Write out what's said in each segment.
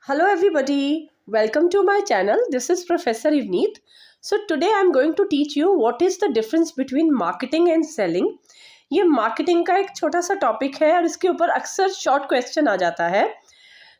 Hello everybody, welcome to my channel. This is Professor Ivneet. So today I am going to teach you what is the difference between marketing and selling. ये marketing का एक छोटा सा topic है और इसके ऊपर अक्सर शॉर्ट क्वेश्चन आ जाता है।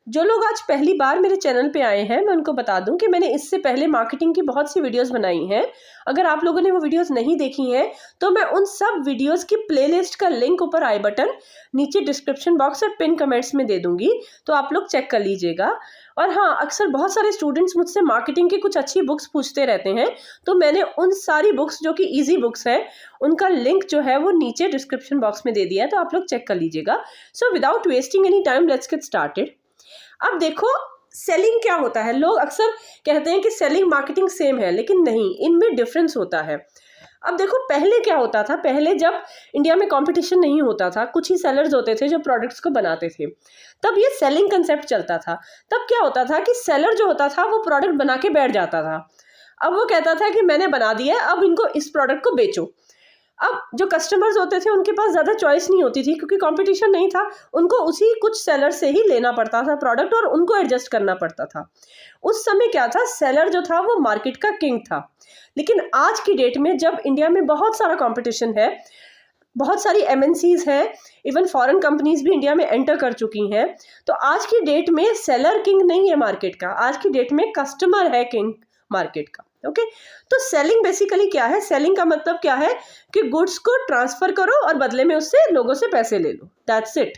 जो लोग आज पहली बार मेरे चैनल पे आए हैं, मैं उनको बता दूं कि मैंने इससे पहले मार्केटिंग की बहुत सी वीडियोस बनाई हैं। अगर आप लोगों ने वो वीडियोस नहीं देखी हैं तो मैं उन सब वीडियोस की प्लेलिस्ट का लिंक ऊपर आई बटन, नीचे डिस्क्रिप्शन बॉक्स और पिन कमेंट्स में दे दूंगी, तो आप लोग चेक कर लीजिएगा। और हाँ, अक्सर बहुत सारे स्टूडेंट्स मुझसे मार्केटिंग की कुछ अच्छी बुक्स पूछते रहते हैं, तो मैंने उन सारी बुक्स जो कि ईजी बुक्स हैं उनका लिंक जो है वो नीचे डिस्क्रिप्शन बॉक्स में दे दिया है, तो आप लोग चेक कर लीजिएगा। So without wasting any time let's get started. अब देखो सेलिंग क्या होता है। लोग अक्सर कहते हैं कि सेलिंग मार्केटिंग सेम है, लेकिन नहीं, इनमें डिफरेंस होता है। अब देखो पहले क्या होता था, पहले जब इंडिया में कंपटीशन नहीं होता था, कुछ ही सेलर्स होते थे जो प्रोडक्ट्स को बनाते थे, तब ये सेलिंग कंसेप्ट चलता था। तब क्या होता था कि सेलर जो होता था वो प्रोडक्ट बना के बैठ जाता था। अब वो कहता था कि मैंने बना दिया है, अब इनको इस प्रोडक्ट को बेचो। अब जो कस्टमर्स होते थे उनके पास ज़्यादा चॉइस नहीं होती थी, क्योंकि कंपटीशन नहीं था। उनको उसी कुछ सेलर से ही लेना पड़ता था प्रोडक्ट और उनको एडजस्ट करना पड़ता था। उस समय क्या था, सेलर जो था वो मार्केट का किंग था। लेकिन आज की डेट में जब इंडिया में बहुत सारा कंपटीशन है, बहुत सारी एमएनसीज हैं, इवन फॉरेन कंपनीज भी इंडिया में एंटर कर चुकी हैं, तो आज की डेट में सेलर किंग नहीं है मार्केट का, आज की डेट में कस्टमर है किंग मार्केट का। ओके, तो सेलिंग बेसिकली क्या है? सेलिंग का मतलब क्या है कि गुड्स को ट्रांसफर करो और बदले में उससे लोगों से पैसे ले लो, that's it.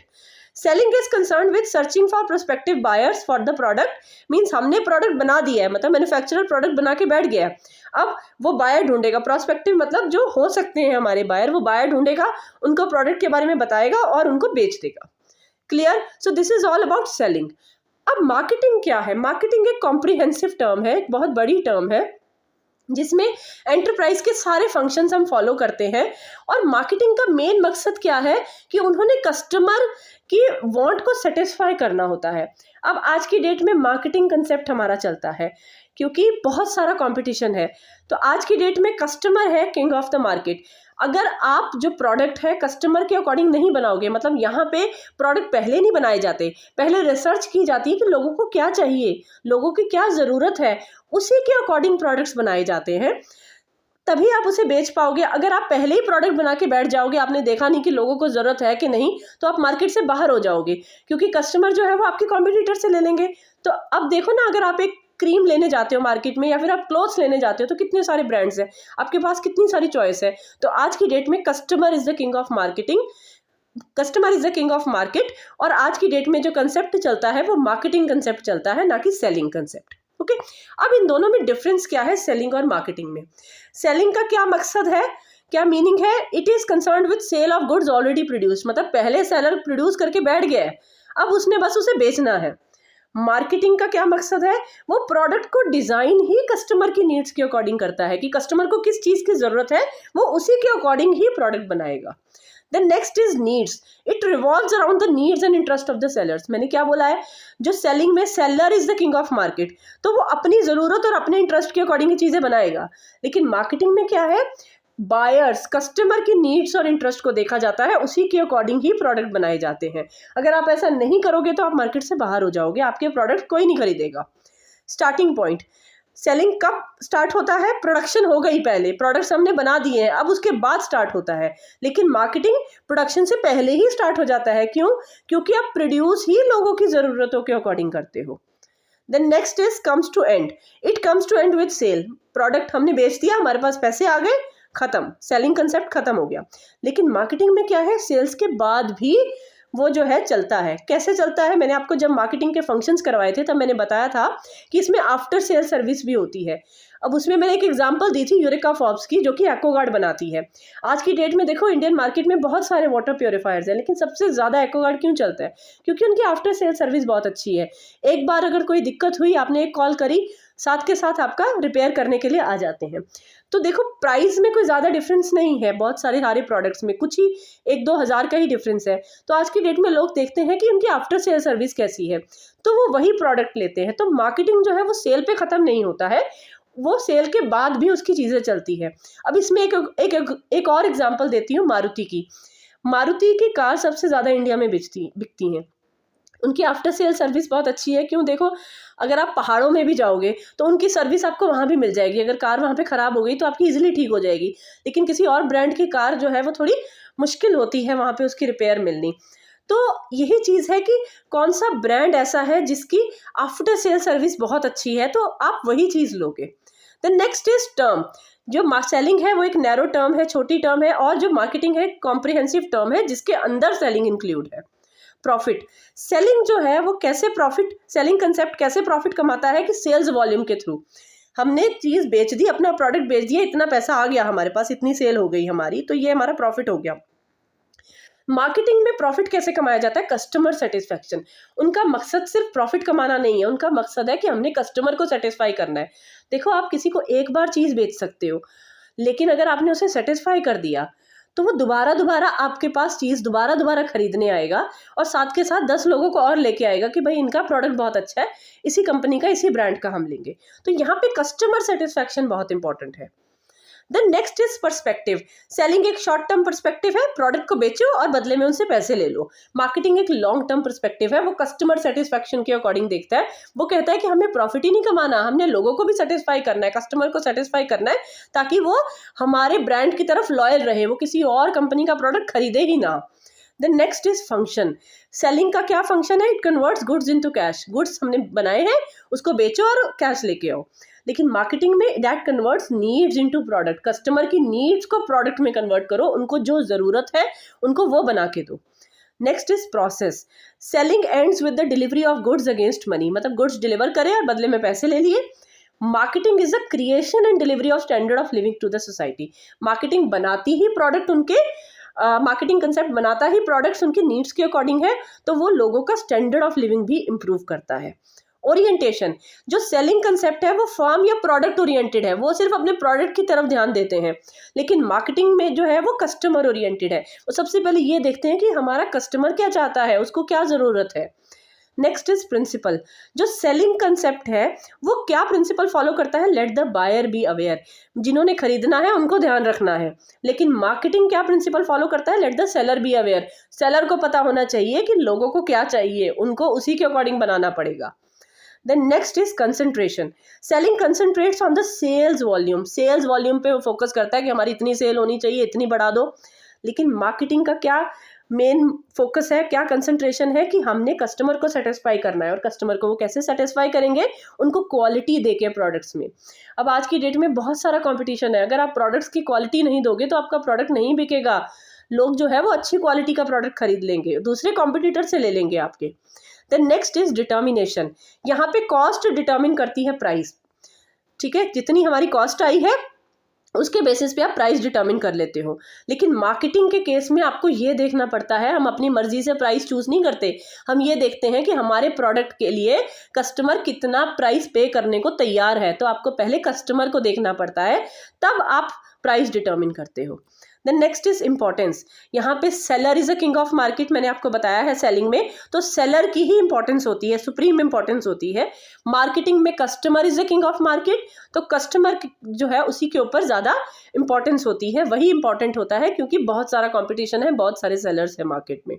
Selling is concern with searching for prospective buyers for the product. Means हमने प्रोडक्ट बना दिया है, मतलब मैन्युफैक्चरर प्रोडक्ट बना के बैठ गया है, अब वो बायर ढूंढेगा। प्रोस्पेक्टिव मतलब जो हो सकते हैं हमारे बायर, वो बायर ढूंढेगा, उनको प्रोडक्ट के बारे में बताएगा और उनको बेच देगा। Clear? So this is all about selling. अब मार्केटिंग क्या है? मार्केटिंग एक कॉम्प्रिहेंसिव टर्म है, एक बहुत बड़ी टर्म है, जिसमें एंटरप्राइज के सारे फंक्शंस हम फॉलो करते हैं। और मार्केटिंग का मेन मकसद क्या है कि उन्होंने कस्टमर की वांट को सेटिस्फाई करना होता है। अब आज की डेट में मार्केटिंग कंसेप्ट हमारा चलता है क्योंकि बहुत सारा कंपटीशन है, तो आज की डेट में कस्टमर है किंग ऑफ द मार्केट। अगर आप जो प्रोडक्ट है कस्टमर के अकॉर्डिंग नहीं बनाओगे, मतलब यहाँ पे प्रोडक्ट पहले नहीं बनाए जाते, पहले रिसर्च की जाती है कि लोगों को क्या चाहिए, लोगों की क्या ज़रूरत है, उसी के अकॉर्डिंग प्रोडक्ट्स बनाए जाते हैं, तभी आप उसे बेच पाओगे। अगर आप पहले ही प्रोडक्ट बना के बैठ जाओगे, आपने देखा नहीं कि लोगों को ज़रूरत है कि नहीं, तो आप मार्केट से बाहर हो जाओगे, क्योंकि कस्टमर जो है वो आपके कॉम्पिटिटर से ले लेंगे। तो अब देखो ना, अगर आप एक क्रीम लेने जाते हो मार्केट में या फिर आप क्लोथ्स लेने जाते हो, तो कितने सारे ब्रांड्स हैं, आपके पास कितनी सारी चॉइस है। तो आज की डेट में customer is the king of marketing, customer is the king of market. और आज की डेट में जो कंसेप्ट चलता है वो मार्केटिंग कंसेप्ट चलता है, ना कि सेलिंग कंसेप्ट। ओके, अब इन दोनों में डिफरेंस क्या है सेलिंग और मार्केटिंग में? सेलिंग का क्या मकसद है, क्या मीनिंग है? It is concerned with sale of goods already produce, मतलब पहले सेलर प्रोड्यूस करके बैठ गया है, अब उसने बस उसे बेचना है। मार्केटिंग का क्या मकसद है? वो प्रोडक्ट को डिजाइन ही कस्टमर की नीड्स के अकॉर्डिंग करता है कि कस्टमर को किस चीज की जरूरत है, वो उसी के अकॉर्डिंग ही प्रोडक्ट बनाएगा। Then next is needs. It revolves around the needs and interest of the sellers. मैंने क्या बोला है? जो सेलिंग में seller is the king of market, तो वो अपनी जरूरत और अपने इंटरेस्ट के अकॉर्डिंग ही चीजें बनाएगा। लेकिन मार्केटिंग में क्या है? बायर्स, कस्टमर की नीड्स और इंटरेस्ट को देखा जाता है, उसी के अकॉर्डिंग ही प्रोडक्ट बनाए जाते हैं। अगर आप ऐसा नहीं करोगे तो आप मार्केट से बाहर हो जाओगे, आपके प्रोडक्ट कोई नहीं खरीदेगा। स्टार्टिंग पॉइंट, सेलिंग कब स्टार्ट होता है? प्रोडक्शन हो गई, पहले प्रोडक्ट्स हमने बना दिए हैं, अब उसके बाद स्टार्ट होता है। लेकिन मार्केटिंग प्रोडक्शन से पहले ही स्टार्ट हो जाता है। क्यों? क्योंकि आप प्रोड्यूस ही लोगों की ज़रूरतों के अकॉर्डिंग करते हो। Then next is comes to end. It comes to end with sale. Product हमने बेच दिया, हमारे पास पैसे आ गए, खत्म, सेलिंग कंसेप्ट खत्म हो गया। लेकिन मार्केटिंग में क्या है? सेल्स के बाद भी वो जो है चलता है। कैसे चलता है? मैंने आपको जब मार्केटिंग के फंक्शंस करवाए थे तब मैंने बताया था कि इसमें आफ्टर सेल सर्विस भी होती है। अब उसमें मैंने एक एग्जांपल दी थी यूरेका फॉर्ब्स की, जो कि एक्वागार्ड बनाती है। आज की डेट में देखो इंडियन मार्केट में बहुत सारे वाटर प्योरीफायर्स हैं, लेकिन सबसे ज़्यादा एक्वागार्ड क्यों चलता है? क्योंकि उनकी आफ्टर सेल सर्विस बहुत अच्छी है। एक बार अगर कोई दिक्कत हुई, आपने एक कॉल करी, साथ के साथ आपका रिपेयर करने के लिए आ जाते हैं। तो देखो प्राइस में कोई ज़्यादा डिफरेंस नहीं है, बहुत सारे प्रोडक्ट्स में कुछ ही 1-2 हज़ार का ही डिफरेंस है। तो आज की डेट में लोग देखते हैं कि उनकी आफ्टर सेल सर्विस कैसी है, तो वो वही प्रोडक्ट लेते हैं। तो मार्केटिंग जो है वो सेल पे ख़त्म नहीं होता है, वो सेल के बाद भी उसकी चीज़ें चलती है। अब इसमें एक और एग्जांपल देती हूँ मारुति की। मारुति की कार सबसे ज़्यादा इंडिया में बिकती हैं। उनकी आफ्टर सेल सर्विस बहुत अच्छी है। क्यों? देखो, अगर आप पहाड़ों में भी जाओगे तो उनकी सर्विस आपको वहाँ भी मिल जाएगी। अगर कार वहाँ पे ख़राब हो गई तो आपकी इजीली ठीक हो जाएगी, लेकिन किसी और ब्रांड की कार जो है वो थोड़ी मुश्किल होती है वहाँ पे उसकी रिपेयर मिलनी। तो यही चीज़ है कि कौन सा ब्रांड ऐसा है जिसकी आफ्टर सेल सर्विस बहुत अच्छी है, तो आप वही चीज़ लोगे। Then next is term. जो सेलिंग है वो एक नैरो टर्म है, छोटी टर्म है, और जो मार्केटिंग है कॉम्प्रिहेंसिव टर्म है जिसके अंदर सेलिंग इंक्लूड है। प्रॉफिट। सेलिंग जो है वो कैसे प्रॉफिट, सेलिंग कंसेप्ट कैसे प्रॉफिट कमाता है कि सेल्स वॉल्यूम के थ्रू। हमने चीज़ बेच दी, अपना प्रोडक्ट बेच दिया, इतना पैसा आ गया हमारे पास, इतनी सेल हो गई हमारी, तो ये हमारा प्रॉफिट हो गया। मार्केटिंग में प्रॉफिट कैसे कमाया जाता है? Customer satisfaction. उनका मकसद सिर्फ प्रॉफिट कमाना नहीं है, उनका मकसद है कि हमने कस्टमर को सेटिस्फाई करना है। देखो, आप किसी को एक बार चीज़ बेच सकते हो, लेकिन अगर आपने उसे सेटिस्फाई कर दिया तो वो दोबारा दोबारा आपके पास चीज़ दोबारा दोबारा खरीदने आएगा, और साथ के साथ 10 लोगों को और लेके आएगा कि भाई इनका प्रोडक्ट बहुत अच्छा है, इसी कंपनी का, इसी ब्रांड का हम लेंगे। तो यहाँ पे कस्टमर सेटिस्फैक्शन बहुत इंपॉर्टेंट है। Then next is perspective. Selling एक शॉर्ट टर्म पर्सपेक्टिव है, प्रोडक्ट को बेचो और बदले में उनसे पैसे ले लो। मार्केटिंग एक लॉन्ग टर्म पर्सपेक्टिव है, वो कस्टमर सेटिस्फैक्शन के अकॉर्डिंग देखता है। वो कहता है कि हमें प्रॉफिट ही नहीं कमाना, हमने लोगों को भी सेटिस्फाई करना है, कस्टमर को सेटिस्फाई करना है, ताकि वो हमारे ब्रांड की तरफ लॉयल रहे, वो किसी और कंपनी का प्रोडक्ट खरीदे ही ना। Then next is function. Selling का क्या फंक्शन है? It converts goods into cash. Goods हमने बनाए हैं, उसको बेचो और कैश लेके आओ। लेकिन मार्केटिंग में that converts needs into product. Customer की नीड्स को प्रोडक्ट में कन्वर्ट करो, उनको जो ज़रूरत है उनको वो बना के दो। Next is process. Selling ends with the delivery of goods against money. मतलब गुड्स डिलीवर करे और बदले में पैसे ले लिए। Marketing is a creation and delivery of standard of living to the society. Marketing बनाती ही प्रोडक्ट उनके मार्केटिंग कंसेप्ट बनाता ही प्रोडक्ट्स उनके नीड्स के अकॉर्डिंग है, तो वो लोगों का स्टैंडर्ड ऑफ लिविंग भी इम्प्रूव करता है। ओरिएंटेशन। जो सेलिंग कंसेप्ट है वो फर्म या प्रोडक्ट ओरिएंटेड है, वो सिर्फ अपने प्रोडक्ट की तरफ ध्यान देते हैं। लेकिन मार्केटिंग में जो है वो कस्टमर ओरिएंटेड है, वो सबसे पहले ये देखते हैं कि हमारा कस्टमर क्या चाहता है, उसको क्या ज़रूरत है। Next is principle. जो सेलिंग कंसेप्ट है वो क्या प्रिंसिपल फॉलो करता है? Let the buyer be aware. जिन्होंने खरीदना है उनको ध्यान रखना है। लेकिन मार्केटिंग क्या प्रिंसिपल फॉलो करता है? Let the seller be aware. Seller को पता होना चाहिए कि लोगों को क्या चाहिए, उनको उसी के अकॉर्डिंग बनाना पड़ेगा। Then next is concentration. Selling concentrates on the sales volume. Sales volume पे वो फोकस करता है कि हमारी इतनी सेल होनी चाहिए, इतनी बढ़ा दो। लेकिन मार्केटिंग का क्या मेन फोकस है, क्या कंसंट्रेशन है कि हमने कस्टमर को सेटिस्फाई करना है। और कस्टमर को वो कैसे सेटिस्फाई करेंगे? उनको क्वालिटी देके प्रोडक्ट्स में। अब आज की डेट में बहुत सारा कंपटीशन है, अगर आप प्रोडक्ट्स की क्वालिटी नहीं दोगे तो आपका प्रोडक्ट नहीं बिकेगा। लोग जो है वो अच्छी क्वालिटी का प्रोडक्ट खरीद लेंगे, दूसरे कॉम्पिटिटर से ले लेंगे आपके। Then next is determination. यहाँ पे कॉस्ट डिटर्मिन करती है प्राइस। ठीक है, जितनी हमारी कॉस्ट आई है उसके बेसिस पे आप प्राइस डिटर्मिन कर लेते हो। लेकिन मार्केटिंग के केस में आपको ये देखना पड़ता है, हम अपनी मर्जी से प्राइस चूज नहीं करते, हम ये देखते हैं कि हमारे प्रोडक्ट के लिए कस्टमर कितना प्राइस पे करने को तैयार है। तो आपको पहले कस्टमर को देखना पड़ता है, तब आप प्राइस डिटर्मिन करते हो। Then next is importance. यहाँ पे seller is a king of market, मैंने आपको बताया है सेलिंग में, तो सेलर की ही इंपॉर्टेंस होती है, सुप्रीम इंपॉर्टेंस होती है। मार्केटिंग में customer is a king of market, तो कस्टमर जो है उसी के ऊपर ज़्यादा इंपॉर्टेंस होती है, वही इंपॉर्टेंट होता है, क्योंकि बहुत सारा कॉम्पिटिशन है, बहुत सारे सेलर्स है मार्केट में।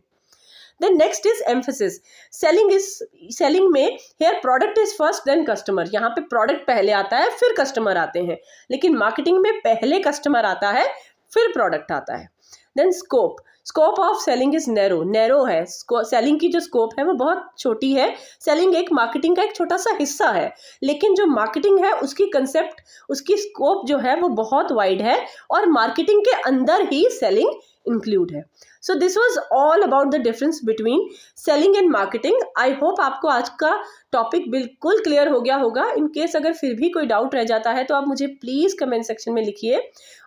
Then next is emphasis. Selling में here product is first then customer. यहाँ पे प्रोडक्ट पहले आता है फिर कस्टमर आते हैं, लेकिन मार्केटिंग में पहले कस्टमर आता है फिर प्रोडक्ट आता है। Then scope. Scope of selling is narrow है। सेलिंग की जो स्कोप है वो बहुत छोटी है। सेलिंग एक मार्केटिंग का एक छोटा सा हिस्सा है, लेकिन जो मार्केटिंग है उसकी कंसेप्ट, उसकी स्कोप जो है वो बहुत वाइड है, और मार्केटिंग के अंदर ही सेलिंग इंक्लूड है। So this was all about the difference between selling and marketing. I hope आपको आज का टॉपिक बिल्कुल क्लियर हो गया होगा। इन केस अगर फिर भी कोई डाउट रह जाता है तो आप मुझे प्लीज़ कमेंट सेक्शन में लिखिए।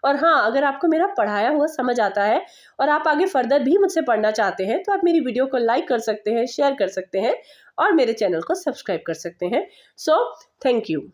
और हाँ, अगर आपको मेरा पढ़ाया हुआ समझ आता है और आप आगे फर्दर भी मुझसे पढ़ना चाहते हैं तो आप मेरी वीडियो को लाइक कर सकते हैं, शेयर कर सकते हैं और मेरे चैनल को सब्सक्राइब कर सकते हैं। So thank you.